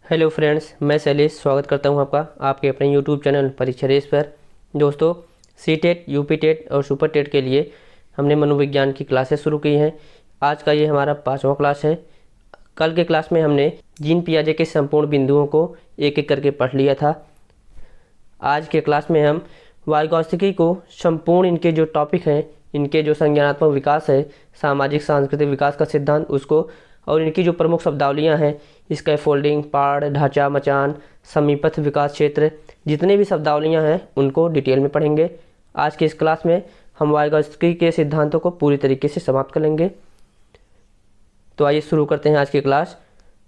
Hello friends, मैं शैलेश स्वागत करता हूं आपका आपके अपने यूट्यूब चैनल परीक्षा रेस पर। दोस्तों, सी टेट, यूपी टेट और सुपर टेट के लिए हमने मनोविज्ञान की क्लासेस शुरू की हैं। आज का ये हमारा 5वां क्लास है। कल के क्लास में हमने जीन पियाजे के संपूर्ण बिंदुओं को एक एक करके पढ़ लिया था। आज के क्लास में हम वाइगोत्स्की को संपूर्ण इनके जो टॉपिक हैं, इनके जो संज्ञानात्मक विकास है, सामाजिक सांस्कृतिक विकास का सिद्धांत, उसको और इनकी जो प्रमुख शब्दावलियाँ हैं, स्कैफोल्डिंग, पाड़, ढांचा, मचान, समीपस्थ विकास क्षेत्र, जितने भी शब्दावलियाँ हैं उनको डिटेल में पढ़ेंगे। आज की इस क्लास में हम वाइगोत्स्की के सिद्धांतों को पूरी तरीके से समाप्त कर लेंगे। तो आइए शुरू करते हैं आज की क्लास।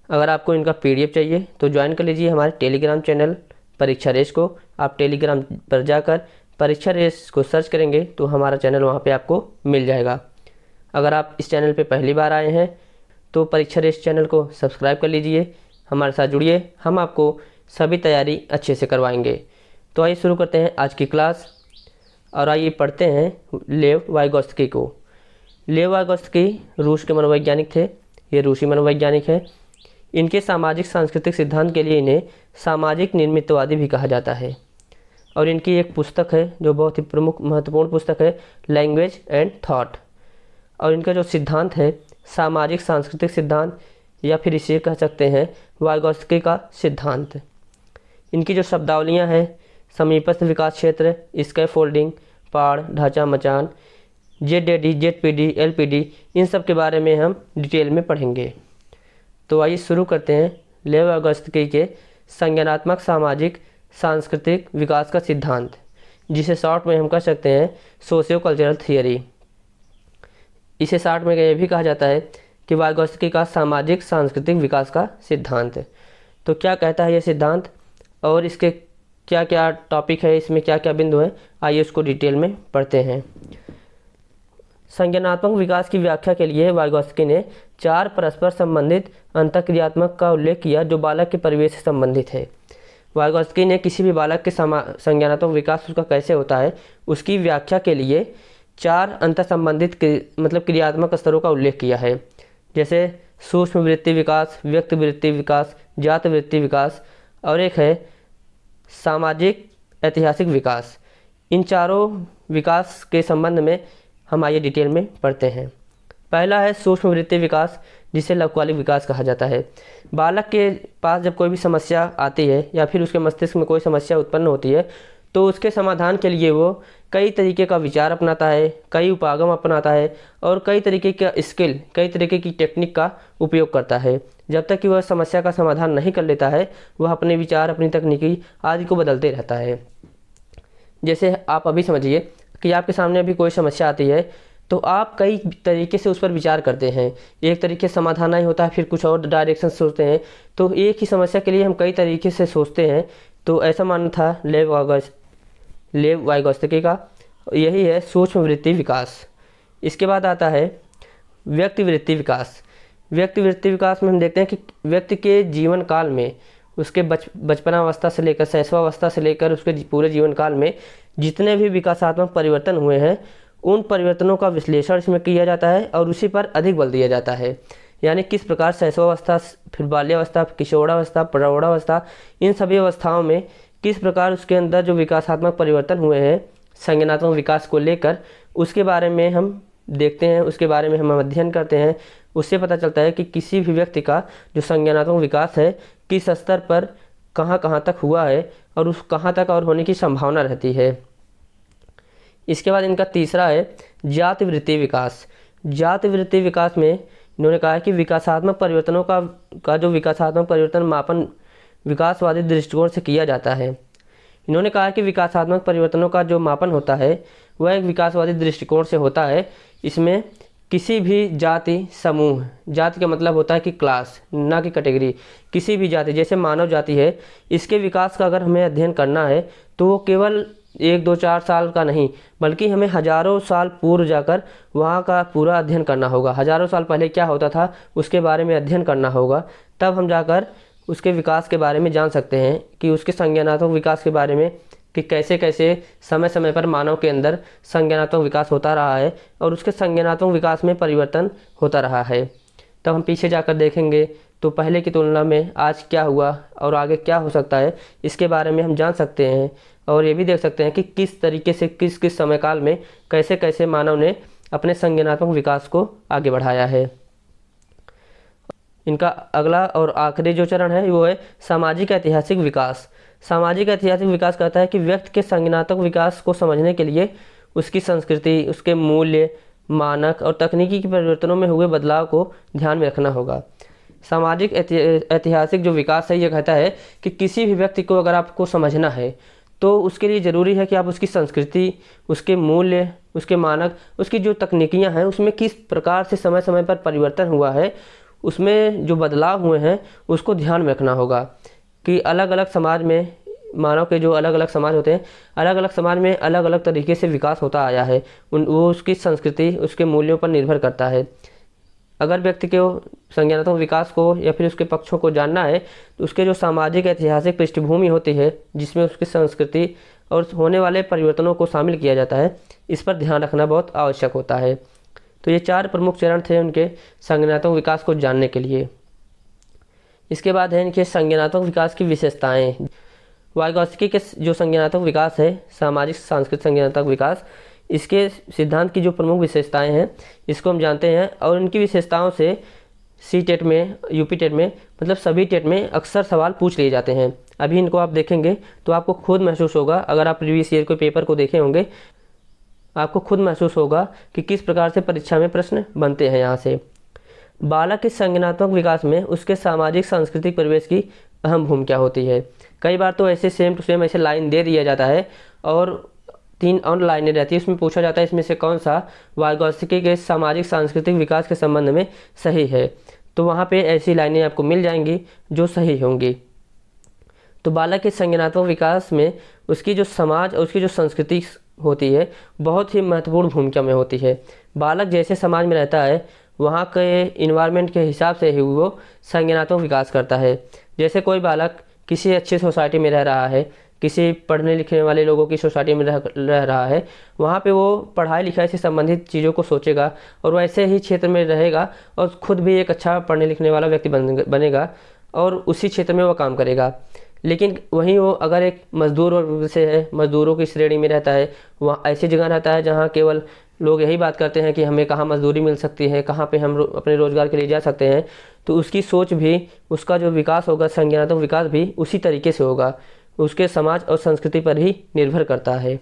अगर आपको इनका PDF चाहिए तो ज्वाइन कर लीजिए हमारे टेलीग्राम चैनल परीक्षा रेस को। आप टेलीग्राम पर जाकर परीक्षा रेस को सर्च करेंगे तो हमारा चैनल वहाँ पे आपको मिल जाएगा। अगर आप इस चैनल पे पहली बार आए हैं तो परीक्षा रेस चैनल को सब्सक्राइब कर लीजिए, हमारे साथ जुड़िए, हम आपको सभी तैयारी अच्छे से करवाएंगे। तो आइए शुरू करते हैं आज की क्लास और आइए पढ़ते हैं लेव वाइगोत्स्की को। लेव वाइगोत्स्की रूस के मनोवैज्ञानिक थे। ये रूसी मनोवैज्ञानिक हैं। इनके सामाजिक सांस्कृतिक सिद्धांत के लिए इन्हें सामाजिक निर्मितवादी भी कहा जाता है। और इनकी एक पुस्तक है जो बहुत ही प्रमुख महत्वपूर्ण पुस्तक है, लैंग्वेज एंड थॉट। और इनका जो सिद्धांत है सामाजिक सांस्कृतिक सिद्धांत, या फिर इसे कह सकते हैं वाइगोत्स्की का सिद्धांत। इनकी जो शब्दावलियाँ हैं, समीपस्थ विकास क्षेत्र, स्कैफोल्डिंग, पाड़, ढांचा, मचान, ZAD, ZPD, LPD, इन सब के बारे में हम डिटेल में पढ़ेंगे। तो आइए शुरू करते हैं लेव वाइगोत्स्की के संज्ञानात्मक सामाजिक सांस्कृतिक विकास का सिद्धांत, जिसे शॉर्ट में हम कह सकते हैं सोशियो कल्चरल थियरी। इसे शॉर्ट में यह भी कहा जाता है कि वाइगोत्स्की का सामाजिक सांस्कृतिक विकास का सिद्धांत। तो क्या कहता है यह सिद्धांत और इसके क्या क्या टॉपिक है, इसमें क्या क्या बिंदु हैं, आइए उसको डिटेल में पढ़ते हैं। संज्ञानात्मक विकास की व्याख्या के लिए वाइगोत्स्की ने 4 परस्पर संबंधित अंतःक्रियात्मक का उल्लेख किया जो बालक के परिवेश से संबंधित है। वाइगोत्स्की ने किसी भी बालक के संज्ञानात्मक विकास उसका कैसे होता है उसकी व्याख्या के लिए 4 अंतर संबंधित क्रियात्मक स्तरों का उल्लेख किया है, जैसे सूक्ष्म वृत्ति विकास, व्यक्त वृत्ति विकास, जात वृत्ति विकास और एक है सामाजिक ऐतिहासिक विकास। इन चारों विकास के संबंध में हम आइए डिटेल में पढ़ते हैं। पहला है सूक्ष्म वृत्ति विकास, जिसे लघुकालिक विकास कहा जाता है। बालक के पास जब कोई भी समस्या आती है या फिर उसके मस्तिष्क में कोई समस्या उत्पन्न होती है तो उसके समाधान के लिए वो कई तरीके का विचार अपनाता है, कई उपागम अपनाता है और कई तरीके का स्किल, कई तरीके की टेक्निक का उपयोग करता है। जब तक कि वह समस्या का समाधान नहीं कर लेता है वह अपने विचार, अपनी तकनीकी आदि को बदलते रहता है। जैसे आप अभी समझिए कि आपके सामने अभी कोई समस्या आती है तो आप कई तरीके से उस पर विचार करते हैं। एक तरीके से समाधान नहीं होता है, फिर कुछ और डायरेक्शन सोचते हैं, तो एक ही समस्या के लिए हम कई तरीके से सोचते हैं। तो ऐसा मानना था लेव वाइगोत्स्की का। यही है सूक्ष्म वृत्ति विकास। इसके बाद आता है व्यक्ति वृत्ति विकास। व्यक्ति वृत्ति विकास में हम देखते हैं कि व्यक्ति के जीवन काल में, उसके बचपनावस्था से लेकर शैशवावस्था से लेकर उसके पूरे जीवन काल में जितने भी विकासात्मक परिवर्तन हुए हैं उन परिवर्तनों का विश्लेषण इसमें किया जाता है और उसी पर अधिक बल दिया जाता है। यानी किस प्रकार शैशवावस्था, फिर बाल्यावस्था, किशोरावस्था, प्रौढ़ावस्था, इन सभी अवस्थाओं में किस प्रकार उसके अंदर जो विकासात्मक परिवर्तन हुए हैं संज्ञानात्मक विकास को लेकर, उसके बारे में हम देखते हैं, उसके बारे में हम अध्ययन करते हैं। उससे पता चलता है कि किसी भी व्यक्ति का जो संज्ञानात्मक विकास है किस स्तर पर कहाँ कहाँ तक हुआ है और उस कहाँ तक और होने की संभावना रहती है। इसके बाद इनका तीसरा है जाति वृत्ति विकास। जाति वृत्ति विकास में इन्होंने कहा है कि विकासात्मक परिवर्तनों का जो विकासात्मक परिवर्तन मापन विकासवादी दृष्टिकोण से किया जाता है। इन्होंने कहा कि विकासात्मक परिवर्तनों का जो मापन होता है वह एक विकासवादी दृष्टिकोण से होता है। इसमें किसी भी जाति समूह, जाति का मतलब होता है कि क्लास, ना कि कैटेगरी, किसी भी जाति, जैसे मानव जाति है, इसके विकास का अगर हमें अध्ययन करना है तो वो केवल 1, 2, 4 साल का नहीं बल्कि हमें हजारों साल पूर्व जाकर वहाँ का पूरा अध्ययन करना होगा। हजारों साल पहले क्या होता था उसके बारे में अध्ययन करना होगा, तब हम जाकर उसके विकास के बारे में जान सकते हैं कि उसके संज्ञानात्मक विकास के बारे में कि कैसे कैसे समय समय पर मानव के अंदर संज्ञानात्मक विकास होता रहा है और उसके संज्ञानात्मक विकास में परिवर्तन होता रहा है। तब हम पीछे जाकर देखेंगे तो पहले की तुलना में आज क्या हुआ और आगे क्या हो सकता है, इसके बारे में हम जान सकते हैं। और ये भी देख सकते हैं कि किस तरीके से किस किस समय काल में कैसे कैसे मानव ने अपने संज्ञानात्मक विकास को आगे बढ़ाया है। इनका अगला और आखिरी जो चरण है वो है सामाजिक ऐतिहासिक विकास। सामाजिक ऐतिहासिक विकास कहता है कि व्यक्ति के संज्ञानात्मक विकास को समझने के लिए उसकी संस्कृति, उसके मूल्य, मानक और तकनीकी के परिवर्तनों में हुए बदलाव को ध्यान में रखना होगा। सामाजिक ऐतिहासिक जो विकास है ये कहता है कि किसी भी व्यक्ति को अगर आपको समझना है तो उसके लिए ज़रूरी है कि आप उसकी संस्कृति, उसके मूल्य, उसके मानक, उसकी जो तकनीकियाँ हैं उसमें किस प्रकार से समय समय पर परिवर्तन हुआ है, उसमें जो बदलाव हुए हैं उसको ध्यान में रखना होगा। कि अलग अलग समाज में, मानव के जो अलग अलग समाज होते हैं, अलग अलग समाज में अलग अलग तरीके से विकास होता आया है। वो उसकी संस्कृति, उसके मूल्यों पर निर्भर करता है। अगर व्यक्ति के संज्ञानात्मक विकास को या फिर उसके पक्षों को जानना है तो उसके जो सामाजिक ऐतिहासिक पृष्ठभूमि होती है, जिसमें उसकी संस्कृति और होने वाले परिवर्तनों को शामिल किया जाता है, इस पर ध्यान रखना बहुत आवश्यक होता है। तो ये 4 प्रमुख चरण थे उनके संज्ञानात्मक विकास को जानने के लिए। इसके बाद है इनके संज्ञानात्मक विकास की विशेषताएँ। वाइगॉत्स्की के जो संज्ञानात्मक विकास है, सामाजिक सांस्कृतिक संज्ञानात्मक विकास, इसके सिद्धांत की जो प्रमुख विशेषताएं हैं इसको हम जानते हैं। और इनकी विशेषताओं से सी टेट में, यूपी टेट में, मतलब सभी टेट में अक्सर सवाल पूछ लिए जाते हैं। अभी इनको आप देखेंगे तो आपको खुद महसूस होगा, अगर आप प्रीवियस ईयर के पेपर को देखे होंगे, आपको खुद महसूस होगा कि किस प्रकार से परीक्षा में प्रश्न बनते हैं यहाँ से। बालक के संज्ञानात्मक विकास में उसके सामाजिक सांस्कृतिक परिवेश की अहम भूमिका होती है। कई बार तो ऐसे सेम टू सेम ऐसे लाइन दे दिया जाता है और 3 और लाइनें रहती है, उसमें पूछा जाता है इसमें से कौन सा वाइगॉत्स्की के सामाजिक सांस्कृतिक विकास के संबंध में सही है। तो वहाँ पे ऐसी लाइनें आपको मिल जाएंगी जो सही होंगी। तो बालक के संज्ञानात्मक विकास में उसकी जो समाज और उसकी जो संस्कृति होती है बहुत ही महत्वपूर्ण भूमिका में होती है। बालक जैसे समाज में रहता है वहाँ के इन्वायरमेंट के हिसाब से ही वो संज्ञानात्मक विकास करता है। जैसे कोई बालक किसी अच्छी सोसाइटी में रह रहा है, किसी पढ़ने लिखने वाले लोगों की सोसाइटी में रह रहा है, वहाँ पे वो पढ़ाई लिखाई से संबंधित चीज़ों को सोचेगा और वैसे ही क्षेत्र में रहेगा और खुद भी एक अच्छा पढ़ने लिखने वाला व्यक्ति बनेगा और उसी क्षेत्र में वो काम करेगा। लेकिन वहीं वो अगर एक मजदूर वर्ग से है, मजदूरों की श्रेणी में रहता है, वहाँ ऐसी जगह रहता है जहाँ केवल लोग यही बात करते हैं कि हमें कहाँ मजदूरी मिल सकती है, कहाँ पे हम अपने रोज़गार के लिए जा सकते हैं, तो उसकी सोच भी, उसका जो विकास होगा, संज्ञानात्मक विकास भी उसी तरीके से होगा, उसके समाज और संस्कृति पर ही निर्भर करता है।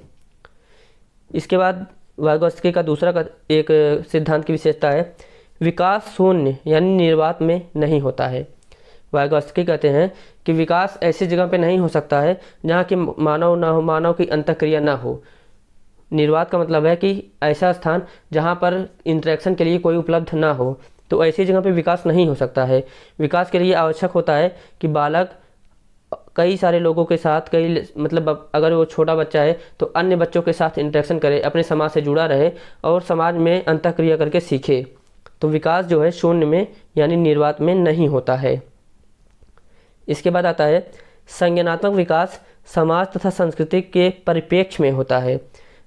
इसके बाद वाइगॉत्स्की का दूसरा एक सिद्धांत की विशेषता है विकास शून्य यानी निर्वात में नहीं होता है। वाइगॉत्स्की कहते हैं कि विकास ऐसी जगह पे नहीं हो सकता है जहाँ कि मानव ना हो, मानव की अंतःक्रिया ना हो। निर्वात का मतलब है कि ऐसा स्थान जहाँ पर इंटरेक्शन के लिए कोई उपलब्ध ना हो, तो ऐसी जगह पे विकास नहीं हो सकता है। विकास के लिए आवश्यक होता है कि बालक कई सारे लोगों के साथ, मतलब अगर वो छोटा बच्चा है तो अन्य बच्चों के साथ इंटरेक्शन करे, अपने समाज से जुड़ा रहे और समाज में अंतःक्रिया करके सीखे। तो विकास जो है शून्य में यानी निर्वात में नहीं होता है। इसके बाद आता है संज्ञानात्मक विकास समाज तथा संस्कृति के परिप्रेक्ष्य में होता है।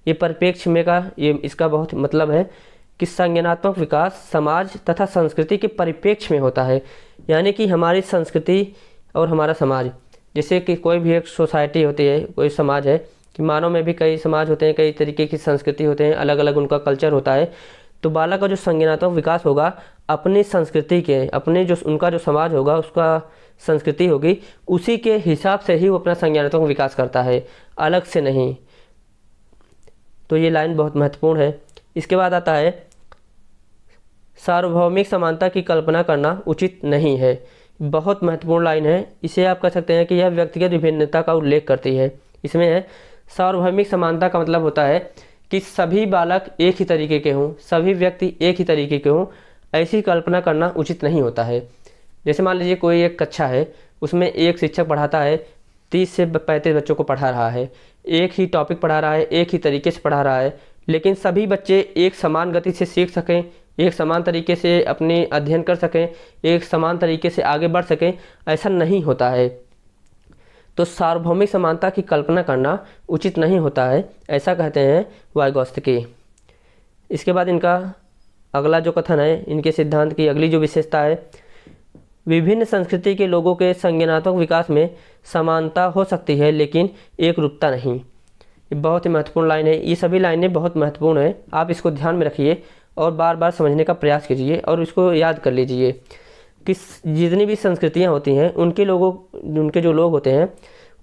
ये परिप्रेक्ष्य में का ये इसका बहुत मतलब है कि संज्ञानात्मक विकास समाज तथा संस्कृति के परिप्रेक्ष्य में होता है, यानी कि हमारी संस्कृति और हमारा समाज, जैसे कि कोई भी एक सोसाइटी होती है, कोई समाज है, कि मानव में भी कई समाज होते हैं, कई तरीके की संस्कृति होते हैं, अलग अलग उनका कल्चर होता है। तो बालक का जो संज्ञानात्मक विकास होगा अपनी संस्कृति के, अपने जो उनका जो समाज होगा, उसका संस्कृति होगी, उसी के हिसाब से ही वो अपना संज्ञानात्मक विकास करता है, अलग से नहीं। तो ये लाइन बहुत महत्वपूर्ण है। इसके बाद आता है सार्वभौमिक समानता की कल्पना करना उचित नहीं है। बहुत महत्वपूर्ण लाइन है। इसे आप कह सकते हैं कि यह व्यक्तिगत विभिन्नता का उल्लेख करती है। इसमें है सार्वभौमिक समानता का मतलब होता है कि सभी बालक एक ही तरीके के हों, सभी व्यक्ति एक ही तरीके के हों, ऐसी कल्पना करना उचित नहीं होता है। जैसे मान लीजिए कोई एक कक्षा है, उसमें एक शिक्षक पढ़ाता है, 30 से 35 बच्चों को पढ़ा रहा है, एक ही टॉपिक पढ़ा रहा है, एक ही तरीके से पढ़ा रहा है, लेकिन सभी बच्चे एक समान गति से सीख सकें, एक समान तरीके से अपने अध्ययन कर सकें, एक समान तरीके से आगे बढ़ सकें, ऐसा नहीं होता है। तो सार्वभौमिक समानता की कल्पना करना उचित नहीं होता है, ऐसा कहते हैं वाइगॉत्स्की। इसके बाद इनका अगला जो कथन है, इनके सिद्धांत की अगली जो विशेषता है, विभिन्न संस्कृति के लोगों के संज्ञानात्मक विकास में समानता हो सकती है लेकिन एकरूपता नहीं। ये बहुत ही महत्वपूर्ण लाइन है। ये सभी लाइनें बहुत महत्वपूर्ण है, आप इसको ध्यान में रखिए और बार बार समझने का प्रयास कीजिए और इसको याद कर लीजिए कि जितनी भी संस्कृतियाँ होती हैं उनके जो लोग होते हैं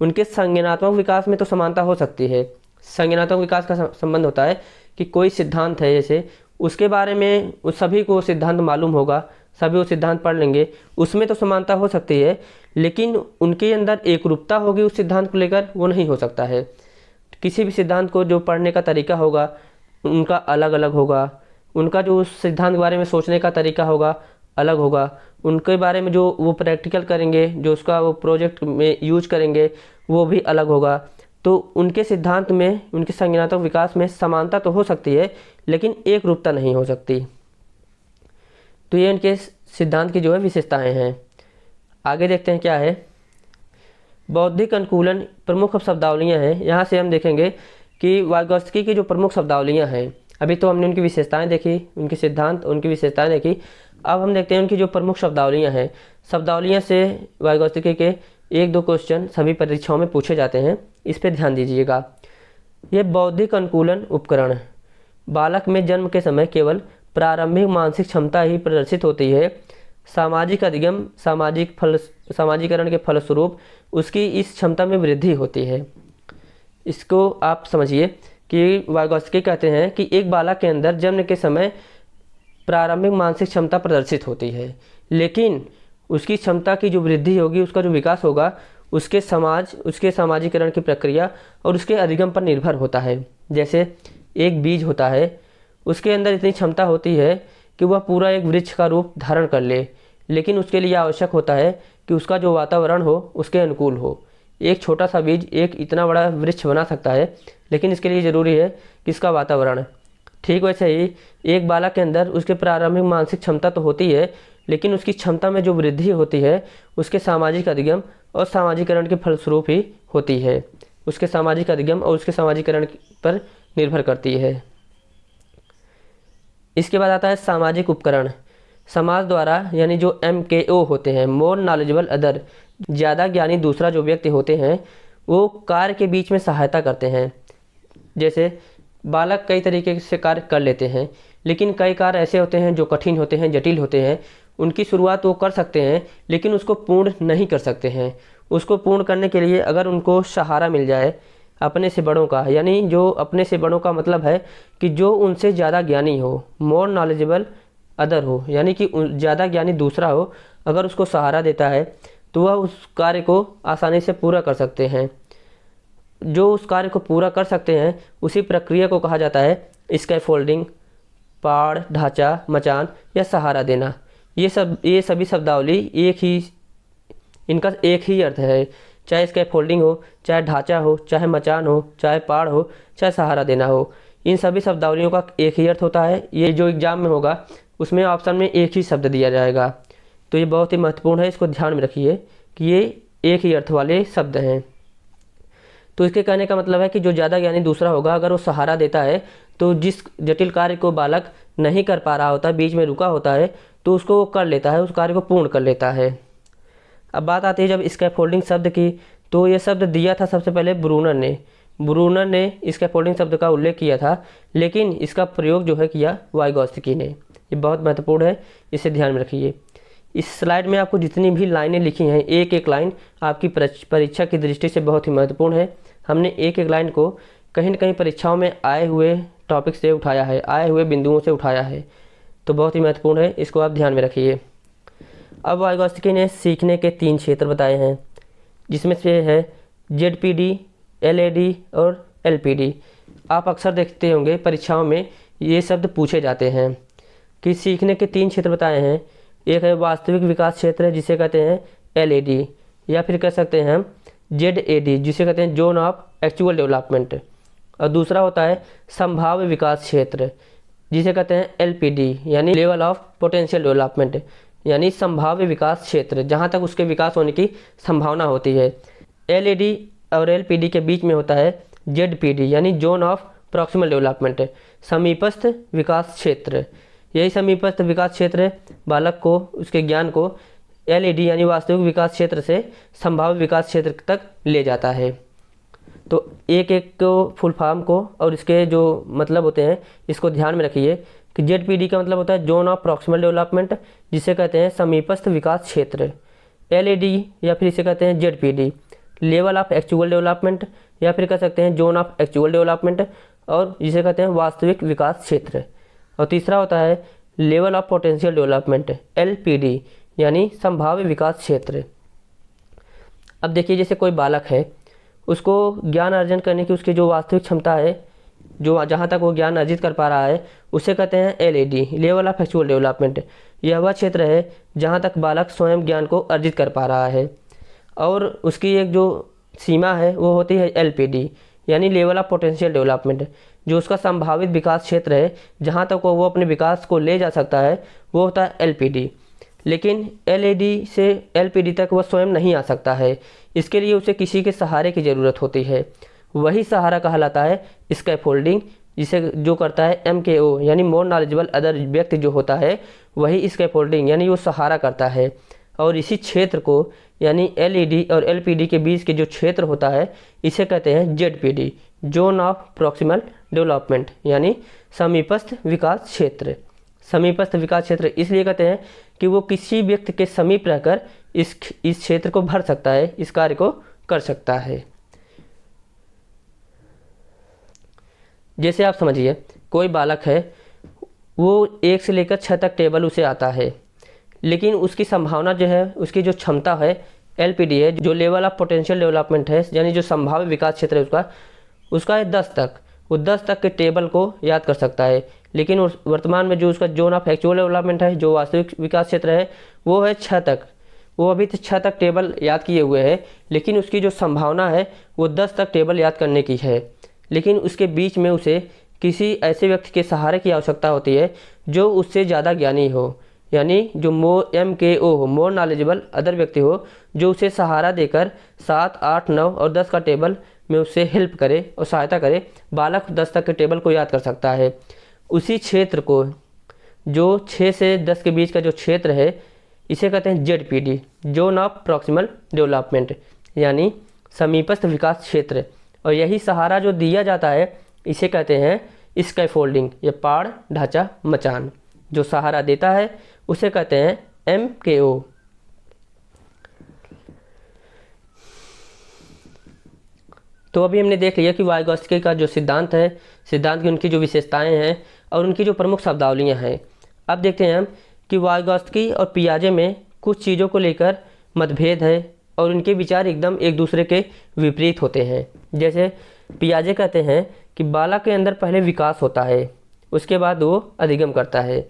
उनके संज्ञानात्मक विकास में तो समानता हो सकती है। संज्ञानात्मक विकास का संबंध होता है कि कोई सिद्धांत है, जैसे उसके बारे में उस सभी को सिद्धांत मालूम होगा, सभी वो सिद्धांत पढ़ लेंगे, उसमें तो समानता हो सकती है लेकिन उनके अंदर एकरूपता होगी उस सिद्धांत को लेकर, वो नहीं हो सकता है। किसी भी सिद्धांत को जो पढ़ने का तरीका होगा उनका अलग अलग होगा, उनका जो उस सिद्धांत के बारे में सोचने का तरीका होगा अलग होगा, उनके बारे में जो वो प्रैक्टिकल करेंगे, जो उसका वो प्रोजेक्ट में यूज करेंगे वो भी अलग होगा। तो उनके सिद्धांत में, उनके संज्ञानात्मक विकास में समानता तो हो सकती है लेकिन एक रूपता नहीं हो सकती। तो ये उनके सिद्धांत की जो है विशेषताएं हैं। आगे देखते हैं क्या है। बौद्धिक अनुकूलन प्रमुख शब्दावलियाँ हैं। यहाँ से हम देखेंगे कि वाइगॉत्स्की की जो प्रमुख शब्दावलियाँ हैं, अभी तो हमने उनकी विशेषताएं देखी, उनके सिद्धांत, उनकी विशेषताएं देखी, अब हम देखते हैं उनकी जो प्रमुख शब्दावलियाँ हैं। शब्दावलियाँ से वाइगॉत्स्की के 1-2 क्वेश्चन सभी परीक्षाओं में पूछे जाते हैं, इस पर ध्यान दीजिएगा। ये बौद्धिक अनुकूलन उपकरण, बालक में जन्म के समय केवल प्रारंभिक मानसिक क्षमता ही प्रदर्शित होती है। सामाजिक अधिगम, सामाजिकरण के फलस्वरूप उसकी इस क्षमता में वृद्धि होती है। इसको आप समझिए कि वाइगॉत्स्की कहते हैं कि एक बालक के अंदर जन्म के समय प्रारंभिक मानसिक क्षमता प्रदर्शित होती है, लेकिन उसकी क्षमता की जो वृद्धि होगी, उसका जो विकास होगा, उसके सामाजिकरण की प्रक्रिया और उसके अधिगम पर निर्भर होता है। जैसे एक बीज होता है, उसके अंदर इतनी क्षमता होती है कि वह पूरा एक वृक्ष का रूप धारण कर ले, लेकिन उसके लिए आवश्यक होता है कि उसका जो वातावरण हो उसके अनुकूल हो। एक छोटा सा बीज एक इतना बड़ा वृक्ष बना सकता है, लेकिन इसके लिए ज़रूरी है कि इसका वातावरण। ठीक वैसे ही एक बालक के अंदर उसके प्रारंभिक मानसिक क्षमता तो होती है, लेकिन उसकी क्षमता में जो वृद्धि होती है उसके सामाजिक अधिगम और सामाजिकरण के फलस्वरूप ही होती है। उसके सामाजिक अधिगम और उसके सामाजिकरण पर निर्भर करती है। इसके बाद आता है सामाजिक उपकरण। समाज द्वारा, यानी जो MKO होते हैं, मोर नॉलेजेबल अदर, ज़्यादा ज्ञानी दूसरा जो व्यक्ति होते हैं, वो कार्य के बीच में सहायता करते हैं। जैसे बालक कई तरीके से कार्य कर लेते हैं, लेकिन कई कार्य ऐसे होते हैं जो कठिन होते हैं, जटिल होते हैं। उनकी शुरुआत वो कर सकते हैं लेकिन उसको पूर्ण नहीं कर सकते हैं। उसको पूर्ण करने के लिए अगर उनको सहारा मिल जाए अपने से बड़ों का, यानी जो अपने से बड़ों का मतलब है कि जो उनसे ज़्यादा ज्ञानी हो, मोर नॉलेजेबल अदर हो, यानी कि ज़्यादा ज्ञानी दूसरा हो, अगर उसको सहारा देता है तो वह उस कार्य को आसानी से पूरा कर सकते हैं। जो उस कार्य को पूरा कर सकते हैं उसी प्रक्रिया को कहा जाता है स्कैफोल्डिंग, पाड़, ढांचा, मचान या सहारा देना। ये सभी शब्दावली इनका एक ही अर्थ है, चाहे स्कैफोल्डिंग हो, चाहे ढांचा हो, चाहे मचान हो, चाहे पाड़ हो, चाहे सहारा देना हो। इन सभी शब्दावलियों का एक ही अर्थ होता है। ये जो एग्जाम में होगा उसमें ऑप्शन में एक ही शब्द दिया जाएगा, तो ये बहुत ही महत्वपूर्ण है, इसको ध्यान में रखिए कि ये एक ही अर्थ वाले शब्द हैं। तो इसके कहने का मतलब है कि जो ज़्यादा ज्ञानी दूसरा होगा, अगर वो सहारा देता है तो जिस जटिल कार्य को बालक नहीं कर पा रहा होता, बीच में रुका होता है, तो उसको वो कर लेता है, उस कार्य को पूर्ण कर लेता है। अब बात आती है जब स्कैफोल्डिंग शब्द की, तो ये शब्द दिया था सबसे पहले ब्रूनर ने स्कैफोल्डिंग शब्द का उल्लेख किया था, लेकिन इसका प्रयोग जो है किया वाइगॉत्स्की ने। ये बहुत महत्वपूर्ण है, इसे ध्यान में रखिए। इस स्लाइड में आपको जितनी भी लाइनें लिखी हैं, एक एक लाइन आपकी परीक्षा की दृष्टि से बहुत ही महत्वपूर्ण है। हमने एक एक लाइन को कहीं न कहीं परीक्षाओं में आए हुए टॉपिक से उठाया है, आए हुए बिंदुओं से उठाया है, तो बहुत ही महत्वपूर्ण है, इसको आप ध्यान में रखिए। अब वाइगॉत्स्की ने सीखने के 3 क्षेत्र बताए हैं, जिसमें से है ZPD, LAD और LPD। आप अक्सर देखते होंगे परीक्षाओं में ये शब्द पूछे जाते हैं कि सीखने के 3 क्षेत्र बताए हैं। एक है वास्तविक विकास क्षेत्र, जिसे कहते हैं LAD, या फिर कह सकते हैं हम ZAD, जिसे कहते हैं जोन ऑफ एक्चुअल डेवलपमेंट, और दूसरा होता है संभाव्य विकास क्षेत्र, जिसे कहते हैं LPD, यानी लेवल ऑफ पोटेंशियल डेवलपमेंट, यानी संभाव्य विकास क्षेत्र, जहाँ तक उसके विकास होने की संभावना होती है। LAD और LPD के बीच में होता है ZPD, यानी जोन ऑफ प्रॉक्सिमल डेवलपमेंट, समीपस्थ विकास क्षेत्र। यही समीपस्थ विकास क्षेत्र बालक को, उसके ज्ञान को LAD यानी वास्तविक विकास क्षेत्र से संभावित विकास क्षेत्र तक ले जाता है। तो एक एक को फुल फॉर्म को और इसके जो मतलब होते हैं इसको ध्यान में रखिए कि ZPD का मतलब होता है जोन ऑफ प्रॉक्सिमल डेवलपमेंट, जिसे कहते हैं समीपस्थ विकास क्षेत्र। LAD या फिर इसे कहते हैं ZPD level of actual development, या फिर कह सकते हैं जोन ऑफ एक्चुअल डेवलपमेंट, और जिसे कहते हैं वास्तविक विकास क्षेत्र। और तीसरा होता है level of potential development LPD यानी संभाव्य विकास क्षेत्र। अब देखिए जैसे कोई बालक है, उसको ज्ञान अर्जन करने की उसकी जो वास्तविक क्षमता है, जो जहाँ तक वो ज्ञान अर्जित कर पा रहा है, उसे कहते हैं LAD level of actual development. यह वह क्षेत्र है जहाँ तक बालक स्वयं ज्ञान को अर्जित कर पा रहा है। और उसकी एक जो सीमा है वो होती है LPD यानी लेवल ऑफ पोटेंशियल डेवलपमेंट। जो उसका संभावित विकास क्षेत्र है, जहाँ तक वो अपने विकास को ले जा सकता है, वो होता है LPD। लेकिन LAD से LPD तक वह स्वयं नहीं आ सकता है, इसके लिए उसे किसी के सहारे की ज़रूरत होती है। वही सहारा कहलाता है स्कैफोल्डिंग, जिसे जो करता है MKO यानी मोर नॉलेजेबल अदर व्यक्ति जो होता है वही स्कैफोल्डिंग यानी वो सहारा करता है। और इसी क्षेत्र को यानी LAD और LPD के बीच के जो क्षेत्र होता है इसे कहते हैं ZPD zone of proximal development यानी समीपस्थ विकास क्षेत्र। समीपस्थ विकास क्षेत्र इसलिए कहते हैं कि वो किसी व्यक्ति के समीप रहकर इस क्षेत्र को भर सकता है, इस कार्य को कर सकता है। जैसे आप समझिए कोई बालक है, वो 1 से लेकर 6 तक टेबल उसे आता है, लेकिन उसकी संभावना जो है, उसकी जो क्षमता है LPD है, जो लेवल ऑफ पोटेंशियल डेवलपमेंट है यानी जो संभाव्य विकास क्षेत्र है उसका है 10 तक। वो 10 तक के टेबल को याद कर सकता है। लेकिन वर्तमान में जो उसका जोन ऑफ एक्चुअल डेवलपमेंट है, जो वास्तविक विकास क्षेत्र है, वो है 6 तक। वो अभी 6 तक टेबल याद किए हुए है, लेकिन उसकी जो संभावना है वो 10 तक टेबल याद करने की है। लेकिन उसके बीच में उसे किसी ऐसे व्यक्ति के सहारे की आवश्यकता होती है जो उससे ज़्यादा ज्ञानी हो, यानी जो MKO हो, मोर नॉलेजेबल अदर व्यक्ति हो, जो उसे सहारा देकर 7, 8, 9 और 10 का टेबल में उससे हेल्प करे और सहायता करे। बालक 10 तक के टेबल को याद कर सकता है। उसी क्षेत्र को, जो 6 से 10 के बीच का जो क्षेत्र है, इसे कहते हैं ZPD zone of proximal development यानी समीपस्थ विकास क्षेत्र। और यही सहारा जो दिया जाता है इसे कहते हैं स्कैफोल्डिंग या पाड़ ढांचा मचान। जो सहारा देता है उसे कहते हैं MKO। तो अभी हमने देख लिया कि वाइगॉत्स्की का जो सिद्धांत है, सिद्धांत की उनकी जो विशेषताएं हैं और उनकी जो प्रमुख शब्दावलियां हैं। अब देखते हैं हम कि वाइगॉत्स्की और पियाजे में कुछ चीज़ों को लेकर मतभेद है और उनके विचार एकदम एक दूसरे के विपरीत होते हैं। जैसे पियाजे कहते हैं कि बालक के अंदर पहले विकास होता है, उसके बाद वो अधिगम करता है।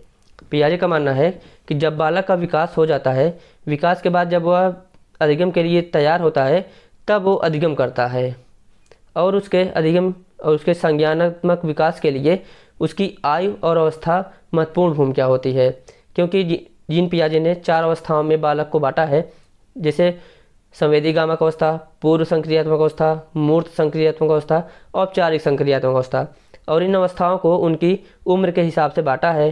पियाजे का मानना है कि जब बालक का विकास हो जाता है, विकास के बाद जब वह अधिगम के लिए तैयार होता है, तब वो अधिगम करता है। और उसके अधिगम और उसके संज्ञानात्मक विकास के लिए उसकी आयु और अवस्था महत्वपूर्ण भूमिका होती है, क्योंकि जीन पियाजे ने 4 अवस्थाओं में बालक को बांटा है, जैसे संवेदीगामक अवस्था, पूर्व संक्रियात्मक अवस्था, मूर्त संक्रियात्मक अवस्था, औपचारिक संक्रियात्मक अवस्था। और इन अवस्थाओं को उनकी उम्र के हिसाब से बांटा है।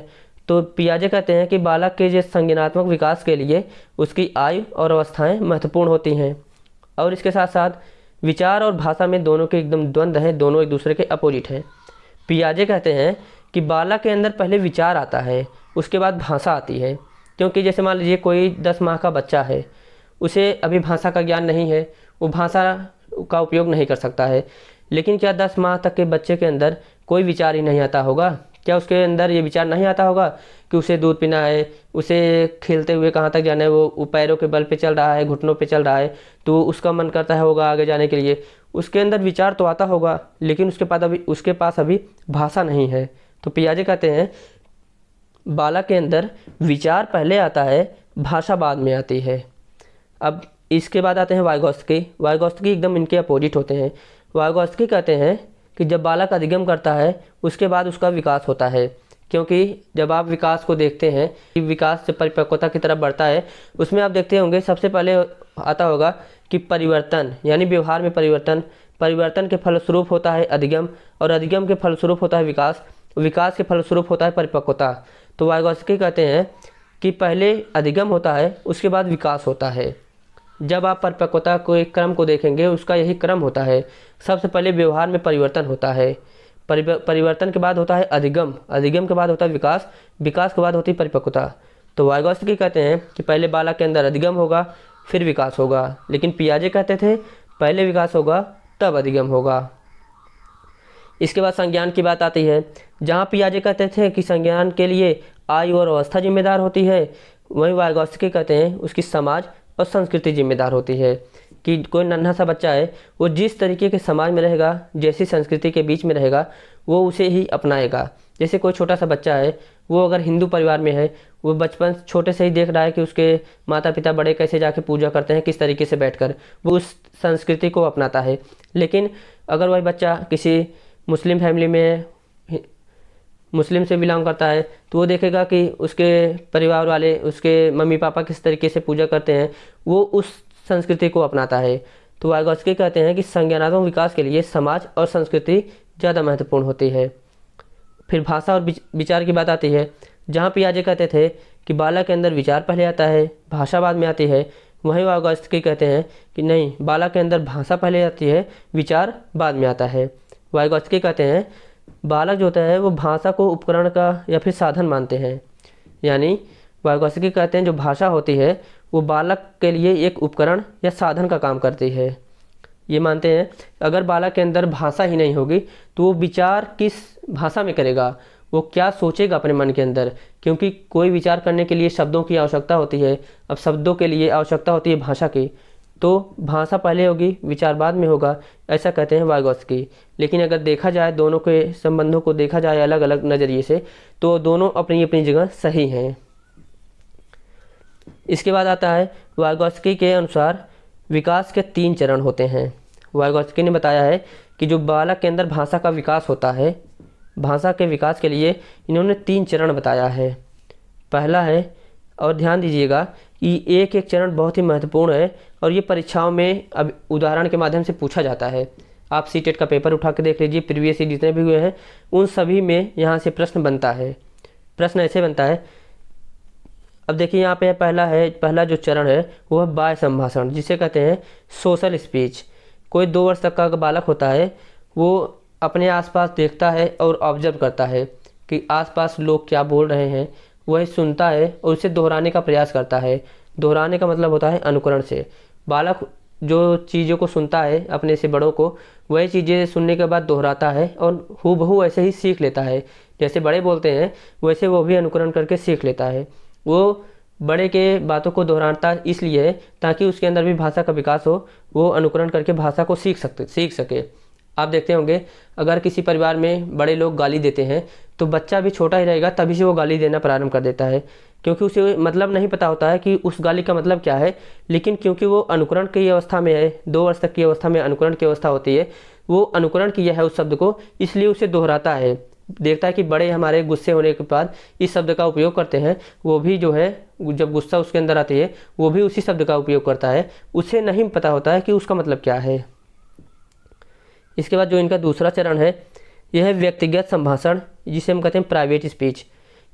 तो पियाजे कहते हैं कि बालक के जो संज्ञानात्मक विकास के लिए उसकी आयु और अवस्थाएं महत्वपूर्ण होती हैं। और इसके साथ साथ विचार और भाषा में दोनों के एकदम द्वंद्व हैं, दोनों एक दूसरे के अपोजिट हैं। पियाजे कहते हैं कि बालक के अंदर पहले विचार आता है, उसके बाद भाषा आती है। क्योंकि जैसे मान लीजिए कोई 10 माह का बच्चा है, उसे अभी भाषा का ज्ञान नहीं है, वो भाषा का उपयोग नहीं कर सकता है। लेकिन क्या 10 माह तक के बच्चे के अंदर कोई विचार ही नहीं आता होगा? क्या उसके अंदर ये विचार नहीं आता होगा कि उसे दूध पीना है, उसे खेलते हुए कहाँ तक जाना है, वो पैरों के बल पे चल रहा है, घुटनों पे चल रहा है, तो उसका मन करता है होगा आगे जाने के लिए। उसके अंदर विचार तो आता होगा, लेकिन उसके पास अभी भाषा नहीं है। तो पियाजे कहते हैं बालक के अंदर विचार पहले आता है, भाषा बाद में आती है। अब इसके बाद आते हैं वाइगॉत्स्की। वाइगॉत्स्की एकदम इनके अपोजिट होते हैं। वाइगॉत्स्की कहते हैं कि जब बालक अधिगम करता है उसके बाद उसका विकास होता है। क्योंकि जब आप विकास को देखते हैं कि विकास से परिपक्वता की तरफ बढ़ता है, उसमें आप देखते होंगे सबसे पहले आता होगा कि परिवर्तन, यानी व्यवहार में परिवर्तन, परिवर्तन के फलस्वरूप होता है अधिगम, और अधिगम के फलस्वरूप होता है विकास, विकास के फलस्वरूप होता है परिपक्वता। तो वाइगॉत्स्की कहते हैं कि पहले अधिगम होता है, उसके बाद विकास होता है। जब आप परिपक्वता को एक क्रम को देखेंगे, उसका यही क्रम होता है। सबसे पहले व्यवहार में परिवर्तन होता है, परिवर्तन के बाद होता है अधिगम, अधिगम के बाद होता है विकास, विकास के बाद होती है परिपक्वता। तो वाइगोत्स्की कहते हैं कि पहले बालक के अंदर अधिगम होगा, फिर विकास होगा, लेकिन पियाजे कहते थे पहले विकास होगा तब अधिगम होगा। इसके बाद संज्ञान की बात आती है। जहाँ पियाजे कहते थे कि संज्ञान के लिए आयु और अवस्था जिम्मेदार होती है, वहीं वाइगोत्स्की कहते हैं उसकी समाज और संस्कृति जिम्मेदार होती है। कि कोई नन्हा सा बच्चा है, वो जिस तरीके के समाज में रहेगा, जैसी संस्कृति के बीच में रहेगा, वो उसे ही अपनाएगा। जैसे कोई छोटा सा बच्चा है, वो अगर हिंदू परिवार में है, वो बचपन छोटे से ही देख रहा है कि उसके माता पिता बड़े कैसे जाके पूजा करते हैं, किस तरीके से बैठकर, वो उस संस्कृति को अपनाता है। लेकिन अगर वही बच्चा किसी मुस्लिम फैमिली में है, मुस्लिम से बिलोंग करता है, तो वो देखेगा कि उसके परिवार वाले, उसके मम्मी पापा किस तरीके से पूजा करते हैं, वो उस संस्कृति को अपनाता है। तो वाइगोत्स्की कहते हैं कि संज्ञानात्मक विकास के लिए समाज और संस्कृति ज़्यादा महत्वपूर्ण होती है। फिर भाषा और विचार की बात आती है। जहाँ पियाजे कहते थे कि बालक के अंदर विचार पहले आता है, भाषा बाद में आती है, वहीं वाइगोत्स्की कहते हैं कि नहीं, बालक के अंदर भाषा पहले आती है, विचार बाद में आता है। वाइगोत्स्की कहते हैं बालक जो होता है वो भाषा को उपकरण का या फिर साधन मानते हैं। यानी वाइगोत्स्की कहते हैं जो भाषा होती है वो बालक के लिए एक उपकरण या साधन का काम करती है। ये मानते हैं अगर बालक के अंदर भाषा ही नहीं होगी तो वो विचार किस भाषा में करेगा, वो क्या सोचेगा अपने मन के अंदर, क्योंकि कोई विचार करने के लिए शब्दों की आवश्यकता होती है। अब शब्दों के लिए आवश्यकता होती है भाषा की, तो भाषा पहले होगी, विचार बाद में होगा, ऐसा कहते हैं वाइगोत्स्की। लेकिन अगर देखा जाए, दोनों के संबंधों को देखा जाए अलग अलग नज़रिए से, तो दोनों अपनी अपनी जगह सही हैं। इसके बाद आता है वाइगोत्स्की के अनुसार विकास के 3 चरण होते हैं। वाइगोत्स्की ने बताया है कि जो बालक के अंदर भाषा का विकास होता है, भाषा के विकास के लिए इन्होंने 3 चरण बताया है। पहला है, और ध्यान दीजिएगा कि एक एक चरण बहुत ही महत्वपूर्ण है और ये परीक्षाओं में अब उदाहरण के माध्यम से पूछा जाता है। आप सीटेट का पेपर उठा के देख लीजिए, प्रीवियस ईयर जितने भी हुए हैं उन सभी में यहाँ से प्रश्न बनता है। प्रश्न ऐसे बनता है, अब देखिए यहाँ पे पहला जो चरण है वो है बाह्य संभाषण, जिसे कहते हैं सोशल स्पीच। कोई 2 वर्ष तक का बालक होता है, वो अपने आसपास देखता है और ऑब्जर्व करता है कि आसपास लोग क्या बोल रहे हैं, वही सुनता है और उसे दोहराने का प्रयास करता है। दोहराने का मतलब होता है अनुकरण से। बालक जो चीज़ों को सुनता है अपने से बड़ों को, वही चीज़ें सुनने के बाद दोहराता है और हूबहू ऐसे ही सीख लेता है। जैसे बड़े बोलते हैं वैसे वो भी अनुकरण करके सीख लेता है। वो बड़े के बातों को दोहराता इसलिए है ताकि उसके अंदर भी भाषा का विकास हो, वो अनुकरण करके भाषा को सीख सके। आप देखते होंगे अगर किसी परिवार में बड़े लोग गाली देते हैं तो बच्चा भी छोटा ही रहेगा तभी से वो गाली देना प्रारंभ कर देता है, क्योंकि उसे मतलब नहीं पता होता है कि उस गाली का मतलब क्या है। लेकिन क्योंकि वो अनुकरण की अवस्था में है, 2 वर्ष तक की अवस्था में अनुकरण की अवस्था होती है, वो अनुकरण किया है उस शब्द को, इसलिए उसे दोहराता है। देखता है कि बड़े हमारे गुस्से होने के बाद इस शब्द का उपयोग करते हैं, वो भी जो है जब गुस्सा उसके अंदर आती है वो भी उसी शब्द का उपयोग करता है, उसे नहीं पता होता है कि उसका मतलब क्या है। इसके बाद जो इनका दूसरा चरण है यह है व्यक्तिगत संभाषण, जिसे हम कहते हैं प्राइवेट स्पीच।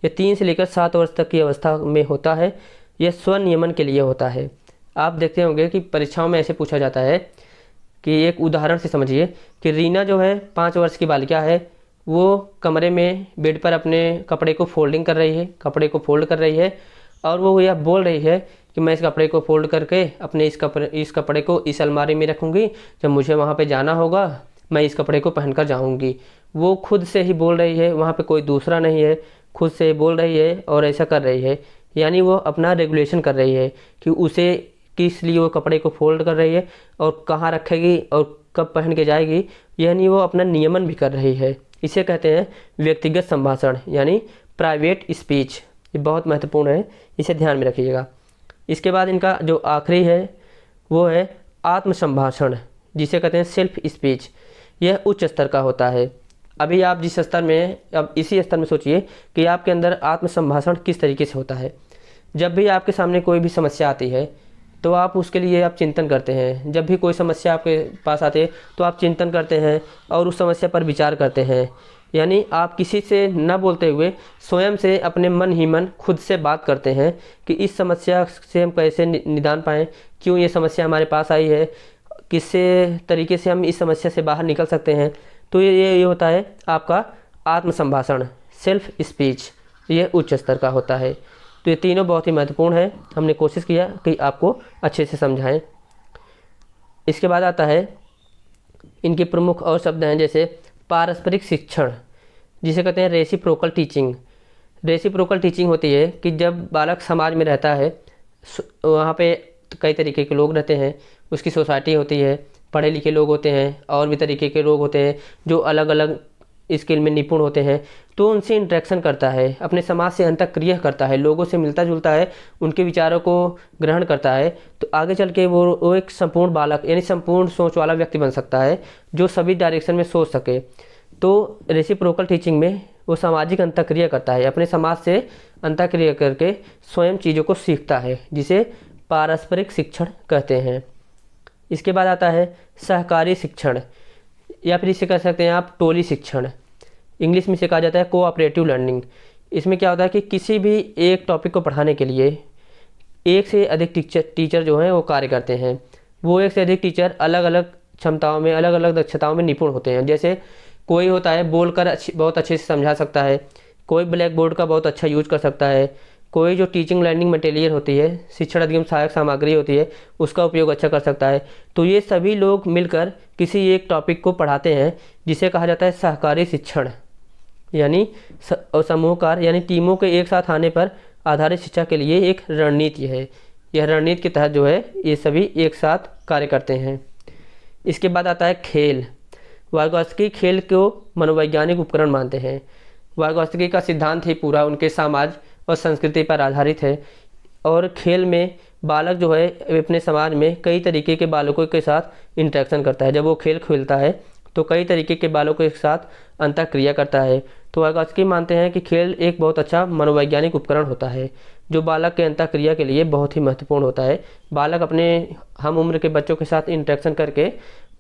ये 3 से लेकर 7 वर्ष तक की अवस्था में होता है। यह स्वनियमन के लिए होता है। आप देखते होंगे कि परीक्षाओं में ऐसे पूछा जाता है कि एक उदाहरण से समझिए कि रीना जो है 5 वर्ष की बालिका है, वो कमरे में बेड पर अपने कपड़े को फोल्ड कर रही है और वो यह बोल रही है कि मैं इस कपड़े को फोल्ड करके अपने इस कपड़े को इस अलमारी में रखूँगी, जब मुझे वहाँ पे जाना होगा मैं इस कपड़े को पहनकर जाऊँगी। वो खुद से ही बोल रही है, वहाँ पे कोई दूसरा नहीं है, खुद से बोल रही है और ऐसा कर रही है। यानी वो अपना रेगुलेशन कर रही है कि उसे किस लिए वो कपड़े को फोल्ड कर रही है और कहाँ रखेगी और कब पहन के जाएगी, यानी वो अपना नियमन भी कर रही है। इसे कहते हैं व्यक्तिगत संभाषण यानी प्राइवेट स्पीच। ये बहुत महत्वपूर्ण है, इसे ध्यान में रखिएगा। इसके बाद इनका जो आखिरी है वो है आत्म संभाषण, जिसे कहते हैं सेल्फ स्पीच। यह उच्च स्तर का होता है। अभी आप जिस स्तर में, अब इसी स्तर में सोचिए कि आपके अंदर आत्म संभाषण किस तरीके से होता है। जब भी आपके सामने कोई भी समस्या आती है तो आप उसके लिए आप चिंतन करते हैं। जब भी कोई समस्या आपके पास आती है तो आप चिंतन करते हैं और उस समस्या पर विचार करते हैं। यानी आप किसी से न बोलते हुए स्वयं से अपने मन ही मन खुद से बात करते हैं कि इस समस्या से हम कैसे निदान पाएँ, क्यों ये समस्या हमारे पास आई है, किस तरीके से हम इस समस्या से बाहर निकल सकते हैं। तो ये होता है आपका आत्मसंभाषण, सेल्फ स्पीच, ये उच्च स्तर का होता है। तो ये तीनों बहुत ही महत्वपूर्ण है। हमने कोशिश किया कि आपको अच्छे से समझाएं। इसके बाद आता है इनके प्रमुख और शब्द हैं, जैसे पारस्परिक शिक्षण, जिसे कहते हैं रेसिप्रोकल टीचिंग। रेसिप्रोकल टीचिंग होती है कि जब बालक समाज में रहता है, वहाँ पे कई तरीके के लोग रहते हैं, उसकी सोसाइटी होती है, पढ़े लिखे लोग होते हैं और भी तरीके के लोग होते हैं जो अलग अलग स्किल में निपुण होते हैं। तो उनसे इंटरेक्शन करता है, अपने समाज से अंतःक्रिया करता है, लोगों से मिलता जुलता है, उनके विचारों को ग्रहण करता है। तो आगे चल के वो एक संपूर्ण बालक यानी संपूर्ण सोच वाला व्यक्ति बन सकता है जो सभी डायरेक्शन में सोच सके। तो रेसिप्रोकल टीचिंग में वो सामाजिक अंतःक्रिया करता है, अपने समाज से अंतःक्रिया करके स्वयं चीज़ों को सीखता है, जिसे पारस्परिक शिक्षण कहते हैं। इसके बाद आता है सहकारी शिक्षण, या फिर इसे कह सकते हैं आप टोली शिक्षण। इंग्लिश में इसे कहा जाता है कोऑपरेटिव लर्निंग। इसमें क्या होता है कि किसी भी एक टॉपिक को पढ़ाने के लिए एक से अधिक टीचर जो हैं वो कार्य करते हैं। वो एक से अधिक टीचर अलग अलग क्षमताओं में, अलग अलग दक्षताओं में निपुण होते हैं। जैसे कोई होता है बोलकर बहुत अच्छे से समझा सकता है, कोई ब्लैक बोर्ड का बहुत अच्छा यूज कर सकता है, कोई जो टीचिंग लर्निंग मटेरियल होती है, शिक्षण अधिगम सहायक सामग्री होती है, उसका उपयोग अच्छा कर सकता है। तो ये सभी लोग मिलकर किसी एक टॉपिक को पढ़ाते हैं, जिसे कहा जाता है सहकारी शिक्षण, यानी समूह कार्य, यानी टीमों के एक साथ आने पर आधारित शिक्षा के लिए एक रणनीति है। यह रणनीति के तहत जो है ये सभी एक साथ कार्य करते हैं। इसके बाद आता है खेल। वाइगोत्स्की खेल को मनोवैज्ञानिक उपकरण मानते हैं। वाइगोत्स्की का सिद्धांत ही पूरा उनके समाज और संस्कृति पर आधारित है। और खेल में बालक जो है अपने समाज में कई तरीके के बालकों के साथ इंटरेक्शन करता है। जब वो खेल खेलता है तो कई तरीके के बालकों के साथ अंतःक्रिया करता है। तो वाइगोत्स्की मानते हैं कि खेल एक बहुत अच्छा मनोवैज्ञानिक उपकरण होता है, जो बालक के अंतःक्रिया के लिए बहुत ही महत्वपूर्ण होता है। बालक अपने हम उम्र के बच्चों के साथ इंटरेक्शन करके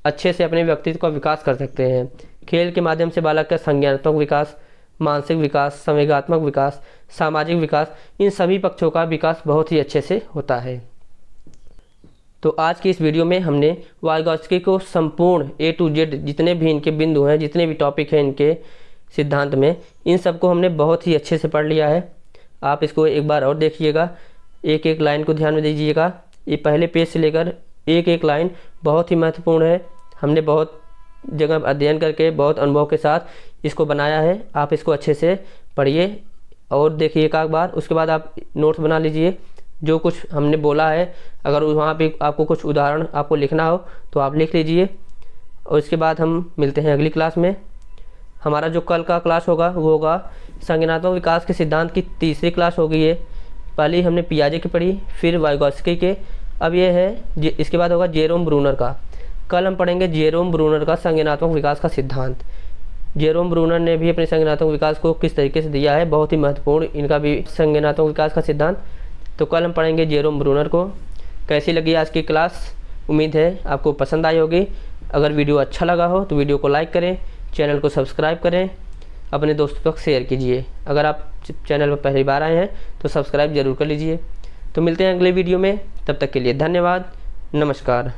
अच्छे से अपने व्यक्तित्व का विकास कर सकते हैं। खेल के माध्यम से बालक का संज्ञानात्मक विकास, मानसिक विकास, संवेगात्मक विकास, सामाजिक विकास, इन सभी पक्षों का विकास बहुत ही अच्छे से होता है। तो आज की इस वीडियो में हमने वाइगोत्स्की को संपूर्ण A to Z जितने भी इनके बिंदु हैं, जितने भी टॉपिक हैं इनके सिद्धांत में, इन सबको हमने बहुत ही अच्छे से पढ़ लिया है। आप इसको एक बार और देखिएगा, एक एक लाइन को ध्यान में दीजिएगा। ये पहले पेज से लेकर एक एक लाइन बहुत ही महत्वपूर्ण है। हमने बहुत जगह अध्ययन करके, बहुत अनुभव के साथ इसको बनाया है। आप इसको अच्छे से पढ़िए और देखिए एक बार। उसके बाद आप नोट्स बना लीजिए, जो कुछ हमने बोला है। अगर वहाँ पे आपको कुछ उदाहरण आपको लिखना हो तो आप लिख लीजिए। और इसके बाद हम मिलते हैं अगली क्लास में। हमारा जो कल का क्लास होगा वो होगा संज्ञानात्मक विकास के सिद्धांत की तीसरी क्लास होगी। ये पहले हमने पियाजे की पढ़ी, फिर वाइगोत्स्की के, अब ये है इसके बाद होगा जेरोम ब्रूनर का। कल हम पढ़ेंगे जेरोम ब्रूनर का संज्ञानात्मक विकास का सिद्धांत। जेरोम ब्रूनर ने भी अपने संज्ञानात्मक विकास को किस तरीके से दिया है, बहुत ही महत्वपूर्ण इनका भी संज्ञानात्मक विकास का सिद्धांत। तो कल हम पढ़ेंगे जेरोम ब्रूनर को। कैसी लगी आज की क्लास? उम्मीद है आपको पसंद आई होगी। अगर वीडियो अच्छा लगा हो तो वीडियो को लाइक करें, चैनल को सब्सक्राइब करें, अपने दोस्तों तक शेयर कीजिए। अगर आप चैनल पर पहली बार आए हैं तो सब्सक्राइब जरूर कर लीजिए। तो मिलते हैं अगले वीडियो में, तब तक के लिए धन्यवाद, नमस्कार।